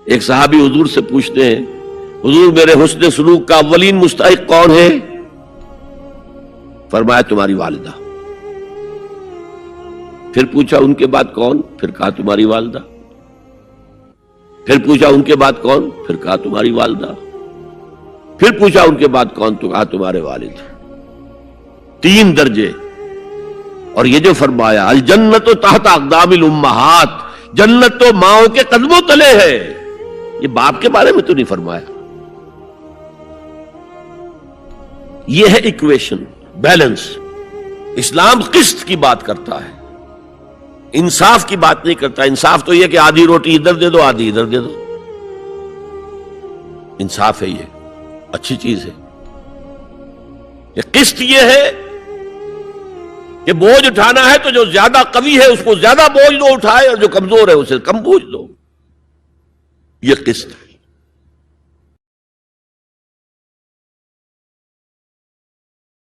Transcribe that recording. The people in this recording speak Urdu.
ایک صحابی حضور سے پوچھتے ہیں حضور میرے حسن سلوک کا اولین مستحق کون ہے؟ فرمایا تمہاری والدہ. پھر پوچھا ان کے بعد کون؟ پھر کہا تمہاری والدہ. پھر پوچھا ان کے بعد کون؟ پھر کہا تمہاری والدہ. پھر پوچھا ان کے بعد کون؟ تو کہا تمہارے والد. 3 درجے. اور یہ جو فرمایا الجنت تحت اقدام الامہات، جنت تو ماؤں کے قدموں تلے ہے، یہ باپ کے بارے میں تو نہیں فرمایا. یہ ہے ایکویشن، بیلنس. اسلام قسط کی بات کرتا ہے، انصاف کی بات نہیں کرتا. انصاف تو یہ کہ آدھی روٹی ادھر دے دو آدھی ادھر دے دو، انصاف ہے، یہ اچھی چیز ہے. یہ قسط یہ ہے کہ بوجھ اٹھانا ہے تو جو زیادہ قوی ہے اس کو زیادہ بوجھ دو اٹھائے، اور جو کمزور ہے اسے کم بوجھ دو. یہ قسط ہے.